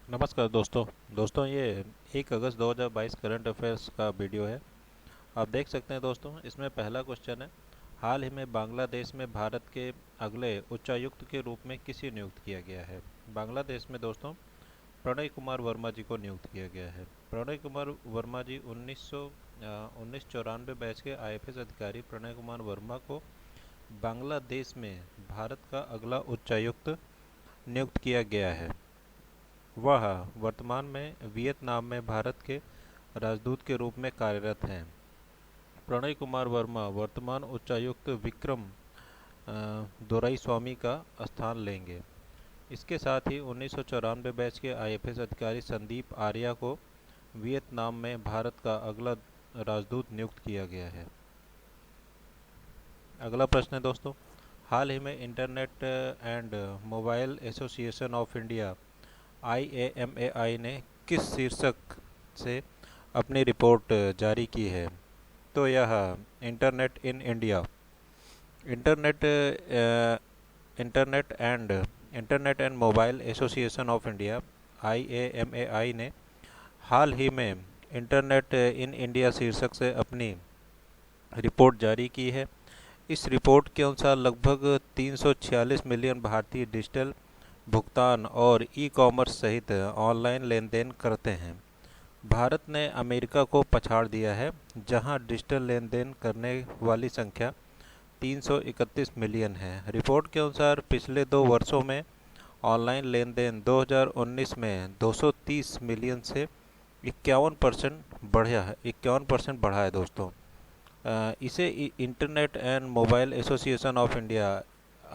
नमस्कार दोस्तों ये 1 अगस्त 2022 करंट अफेयर्स का वीडियो है। आप देख सकते हैं दोस्तों, इसमें पहला क्वेश्चन है, हाल ही में बांग्लादेश में भारत के अगले उच्चायुक्त के रूप में किसे नियुक्त किया गया है। बांग्लादेश में दोस्तों प्रणय कुमार वर्मा जी को नियुक्त किया गया है। प्रणय कुमार वर्मा जी 1994 बैच के आईएफएस अधिकारी प्रणय कुमार वर्मा को बांग्लादेश में भारत का अगला उच्चायुक्त नियुक्त किया गया है। वह वर्तमान में वियतनाम में भारत के राजदूत के रूप में कार्यरत हैं। प्रणय कुमार वर्मा वर्तमान उच्चायुक्त विक्रम दोराईस्वामी का स्थान लेंगे। इसके साथ ही 1994 बैच के आईएफएस अधिकारी संदीप आर्या को वियतनाम में भारत का अगला राजदूत नियुक्त किया गया है। अगला प्रश्न है दोस्तों, हाल ही में internet and mobile association of India IAMAI ने किस शीर्षक से अपनी रिपोर्ट जारी की है। तो यह internet in India internet internet and mobile association of India IAMAI ने हाल ही में इंटरनेट इन इंडिया शीर्षक से अपनी रिपोर्ट जारी की है। इस रिपोर्ट के अनुसार लगभग 346 मिलियन भारतीय डिजिटल भुगतान और ई कॉमर्स सहित ऑनलाइन लेन देन करते हैं। भारत ने अमेरिका को पछाड़ दिया है, जहां डिजिटल लेन देन करने वाली संख्या 331 मिलियन है। रिपोर्ट के अनुसार पिछले 2 वर्षों में ऑनलाइन लेन देन 2019 में 230 मिलियन से 51% बढ़ा है दोस्तों। इसे internet and mobile association of India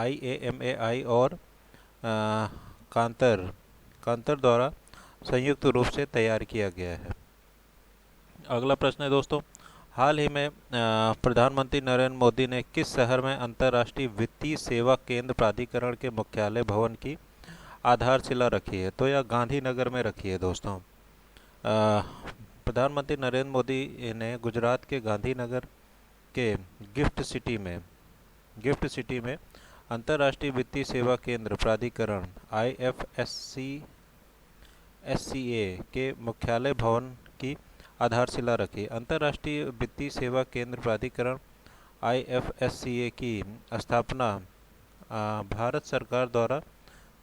IAMAI और कांतर कांतर द्वारा संयुक्त रूप से तैयार किया गया है। अगला प्रश्न है दोस्तों, हाल ही में प्रधानमंत्री नरेंद्र मोदी ने किस शहर में अंतर्राष्ट्रीय वित्तीय सेवा केंद्र प्राधिकरण के मुख्यालय भवन की आधारशिला रखी है। तो यह गांधीनगर में रखी है दोस्तों। प्रधानमंत्री नरेंद्र मोदी ने गुजरात के गांधीनगर के गिफ्ट सिटी में अंतर्राष्ट्रीय वित्तीय सेवा केंद्र प्राधिकरण IFSCA के मुख्यालय भवन की आधारशिला रखी। अंतर्राष्ट्रीय वित्तीय सेवा केंद्र प्राधिकरण IFSCA की स्थापना भारत सरकार द्वारा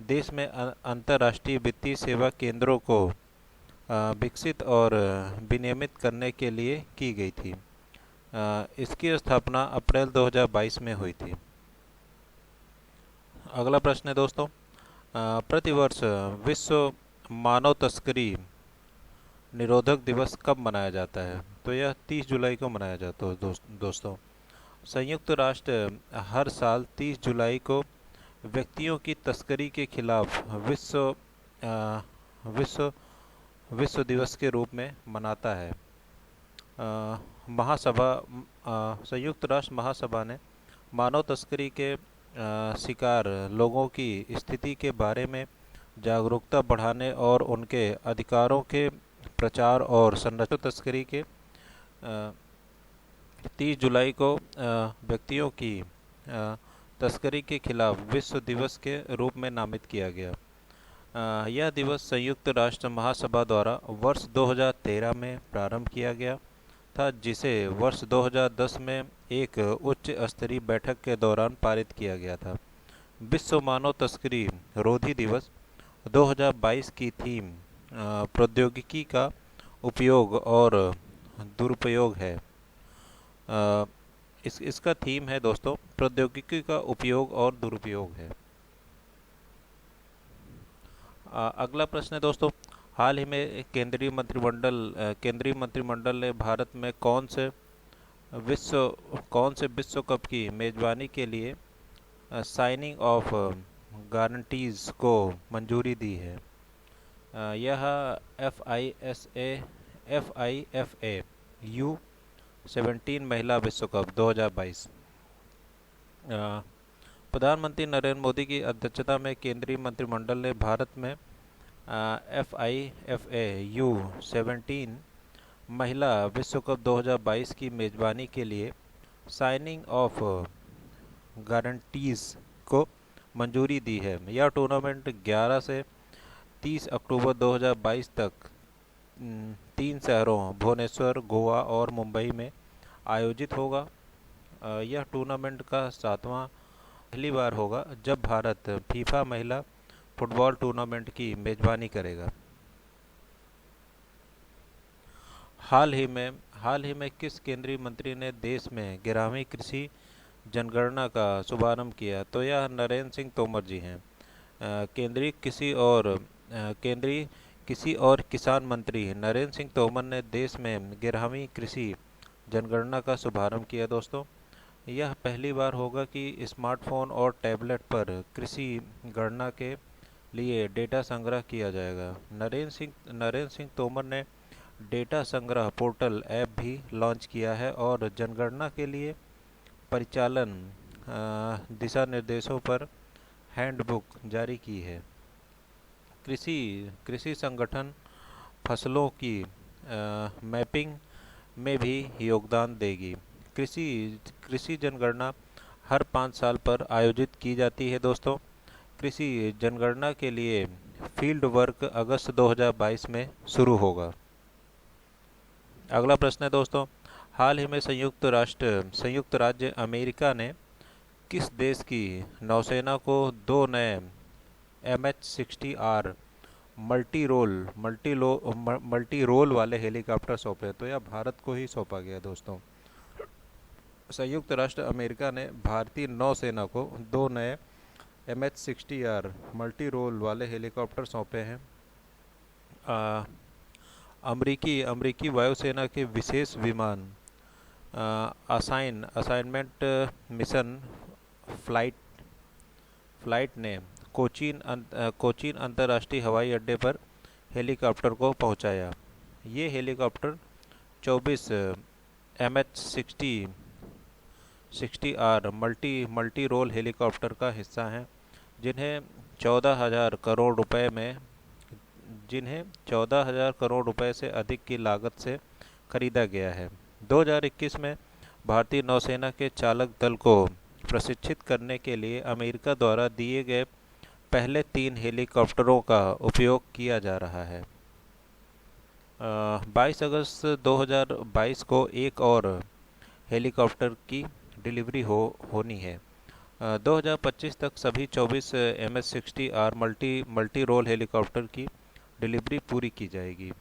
देश में अंतर्राष्ट्रीय वित्तीय सेवा केंद्रों को विकसित और विनियमित करने के लिए की गई थी। इसकी स्थापना अप्रैल 2022 में हुई थी। अगला प्रश्न है दोस्तों, प्रतिवर्ष विश्व मानव तस्करी निरोधक दिवस कब मनाया जाता है। तो यह 30 जुलाई को मनाया जाता है दोस्तों। संयुक्त राष्ट्र हर साल 30 जुलाई को व्यक्तियों की तस्करी के खिलाफ विश्व विश्व दिवस के रूप में मनाता है। संयुक्त राष्ट्र महासभा ने मानव तस्करी के शिकार लोगों की स्थिति के बारे में जागरूकता बढ़ाने और उनके अधिकारों के प्रचार और संरक्षण तस्करी के 30 जुलाई को व्यक्तियों की तस्करी के खिलाफ विश्व दिवस के रूप में नामित किया गया। यह दिवस संयुक्त राष्ट्र महासभा द्वारा वर्ष 2013 में प्रारंभ किया गया था, जिसे वर्ष 2010 में एक उच्च स्तरीय बैठक के दौरान पारित किया गया था। विश्व मानव तस्करी रोधी दिवस 2022 की थीम प्रौद्योगिकी का उपयोग और दुरुपयोग है। इसका थीम है दोस्तों, प्रौद्योगिकी का उपयोग और दुरुपयोग है। अगला प्रश्न है दोस्तों, हाल ही में केंद्रीय मंत्रिमंडल ने भारत में कौन से विश्व कप की मेजबानी के लिए साइनिंग ऑफ गारंटीज को मंजूरी दी है। यह FIFA U17 महिला विश्व कप 2022। प्रधानमंत्री नरेंद्र मोदी की अध्यक्षता में केंद्रीय मंत्रिमंडल ने भारत में FIFA U17 महिला विश्व कप 2022 की मेजबानी के लिए साइनिंग ऑफ गारंटीज को मंजूरी दी है। यह टूर्नामेंट 11 से 30 अक्टूबर 2022 तक 3 शहरों भुवनेश्वर, गोवा और मुंबई में आयोजित होगा। यह टूर्नामेंट का 7वां पहली बार होगा जब भारत फीफा महिला फुटबॉल टूर्नामेंट की मेजबानी करेगा। हाल ही में किस केंद्रीय मंत्री ने देश में 11वीं कृषि जनगणना का शुभारंभ किया? तो यह नरेंद्र सिंह तोमर जी हैं। केंद्रीय कृषि और किसान मंत्री नरेंद्र सिंह तोमर ने देश में 11वीं कृषि जनगणना का शुभारंभ किया। दोस्तों, यह पहली बार होगा कि स्मार्टफोन और टैबलेट पर कृषि गणना के लिए डेटा संग्रह किया जाएगा। नरेंद्र सिंह तोमर ने डेटा संग्रह पोर्टल ऐप भी लॉन्च किया है और जनगणना के लिए परिचालन दिशा निर्देशों पर हैंडबुक जारी की है। कृषि संगठन फसलों की मैपिंग में भी योगदान देगी। कृषि जनगणना हर 5 साल पर आयोजित की जाती है। दोस्तों, कृषि जनगणना के लिए फील्ड वर्क अगस्त 2022 में शुरू होगा। अगला प्रश्न है दोस्तों, हाल ही में संयुक्त राज्य अमेरिका ने किस देश की नौसेना को 2 नए MH-60R मल्टी रोल वाले हेलीकॉप्टर सौंपे? तो यह भारत को ही सौंपा गया। दोस्तों, संयुक्त राष्ट्र अमेरिका ने भारतीय नौसेना को 2 नए MH-60R मल्टी रोल वाले हेलीकॉप्टर सौंपे हैं। अमेरिकी वायुसेना के विशेष विमान असाइनमेंट मिशन फ्लाइट ने कोचीन अंतर्राष्ट्रीय हवाई अड्डे पर हेलीकॉप्टर को पहुंचाया। ये helicopter 24 MH-60R multi role helicopter का हिस्सा हैं, जिन्हें 14,000 करोड़ रुपए से अधिक की लागत से खरीदा गया है। 2021 में भारतीय नौसेना के चालक दल को प्रशिक्षित करने के लिए अमेरिका द्वारा दिए गए पहले 3 हेलीकॉप्टरों का उपयोग किया जा रहा है। 22 अगस्त 2022 को एक और हेलीकॉप्टर की डिलीवरी होनी है। 2025 तक सभी 24 MH-60R मल्टी रोल हेलीकॉप्टर की डिलीवरी पूरी की जाएगी।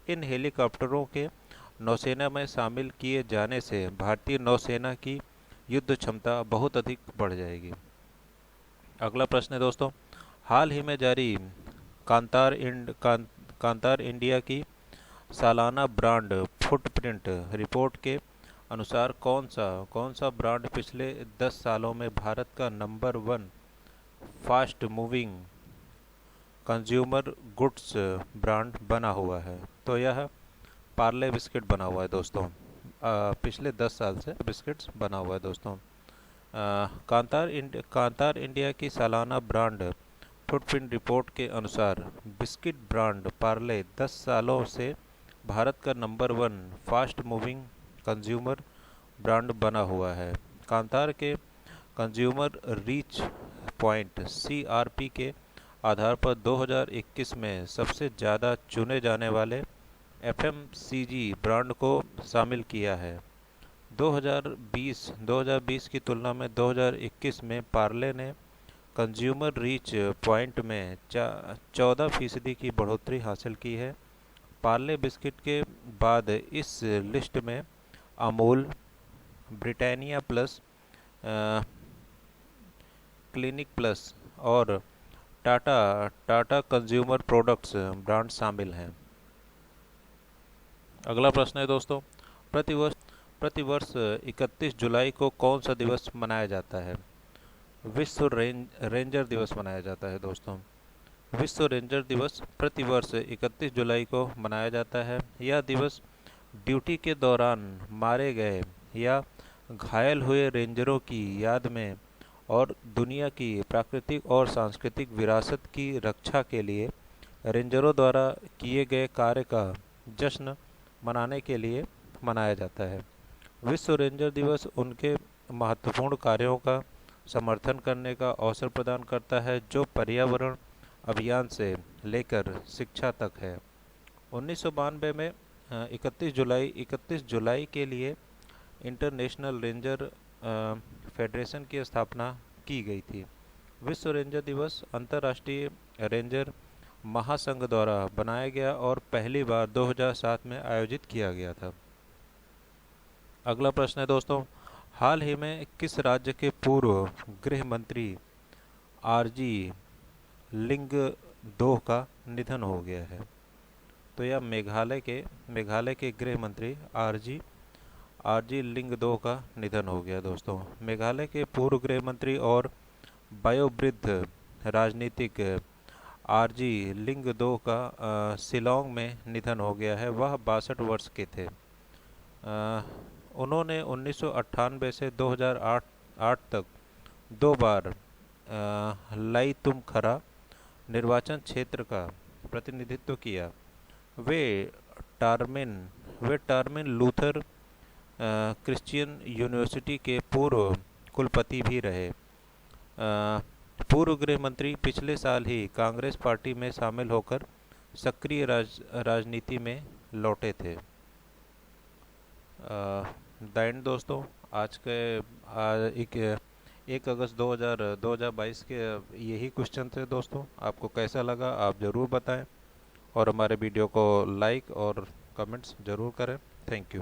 इन हेलीकॉप्टरों के नौसेना में शामिल किए जाने से भारतीय नौसेना की युद्ध क्षमता बहुत अधिक बढ़ जाएगी। अगला प्रश्न है दोस्तों, हाल ही में जारी कांतार इंडिया की सालाना ब्रांड फुटप्रिंट रिपोर्ट के अनुसार कौन सा ब्रांड पिछले 10 सालों में भारत का number 1 fast moving consumer goods brand बना हुआ है? तो यह पार्ले बिस्किट बना हुआ है। दोस्तों, पिछले 10 साल से बिस्किट्स बना हुआ है। दोस्तों, कांतार इंडिया की सालाना ब्रांड फुटप्रिंट रिपोर्ट के अनुसार बिस्किट ब्रांड पार्ले 10 सालों से भारत का number 1 fast moving consumer brand बना हुआ है। कांतार के कंज्यूमर रीच पॉइंट CRP के आधार पर 2021 में सबसे ज़्यादा चुने जाने वाले FMCG ब्रांड को शामिल किया है। 2020 की तुलना में 2021 में पार्ले ने कंज्यूमर रीच पॉइंट में 14% की बढ़ोतरी हासिल की है। पार्ले बिस्किट के बाद इस लिस्ट में Amul, Britannia plus, clinic plus और टाटा कंज्यूमर प्रोडक्ट्स ब्रांड शामिल हैं। अगला प्रश्न है दोस्तों, प्रतिवर्ष 31 जुलाई को कौन सा दिवस मनाया जाता है? विश्व रेंजर दिवस मनाया जाता है। दोस्तों, विश्व रेंजर दिवस प्रतिवर्ष 31 जुलाई को मनाया जाता है। यह दिवस ड्यूटी के दौरान मारे गए या घायल हुए रेंजरों की याद में और दुनिया की प्राकृतिक और सांस्कृतिक विरासत की रक्षा के लिए रेंजरों द्वारा किए गए कार्य का जश्न मनाने के लिए मनाया जाता है। विश्व रेंजर दिवस उनके महत्वपूर्ण कार्यों का समर्थन करने का अवसर प्रदान करता है जो पर्यावरण, अभियान से लेकर शिक्षा तक है। 1992 में 31 जुलाई के लिए इंटरनेशनल रेंजर फेडरेशन की स्थापना की गई थी। विश्व रेंजर दिवस अंतर्राष्ट्रीय रेंजर महासंघ द्वारा बनाया गया और पहली बार 2007 में आयोजित किया गया था। अगला प्रश्न है दोस्तों, हाल ही में किस राज्य के पूर्व गृह मंत्री आरजी लिंगदोह का निधन हो गया है? तो यह मेघालय के गृह मंत्री आरजी आरजी लिंगदोह का निधन हो गया दोस्तों। मेघालय के पूर्व गृह मंत्री और वयोवृद्ध राजनीतिक आरजी लिंगदोह का शिलोंग में निधन हो गया है। वह 62 वर्ष के थे। उन्होंने 1998 से 2008 तक 2 बार लाईतुमखरा निर्वाचन क्षेत्र का प्रतिनिधित्व किया। वे टार्मिन लूथर क्रिश्चियन यूनिवर्सिटी के पूर्व कुलपति भी रहे। पूर्व गृह मंत्री पिछले साल ही कांग्रेस पार्टी में शामिल होकर सक्रिय राजनीति में लौटे थे। द एंड दोस्तों, आज के 1 अगस्त 2022 के यही क्वेश्चन थे दोस्तों। आपको कैसा लगा आप ज़रूर बताएं और हमारे वीडियो को लाइक और कमेंट्स ज़रूर करें। Thank you.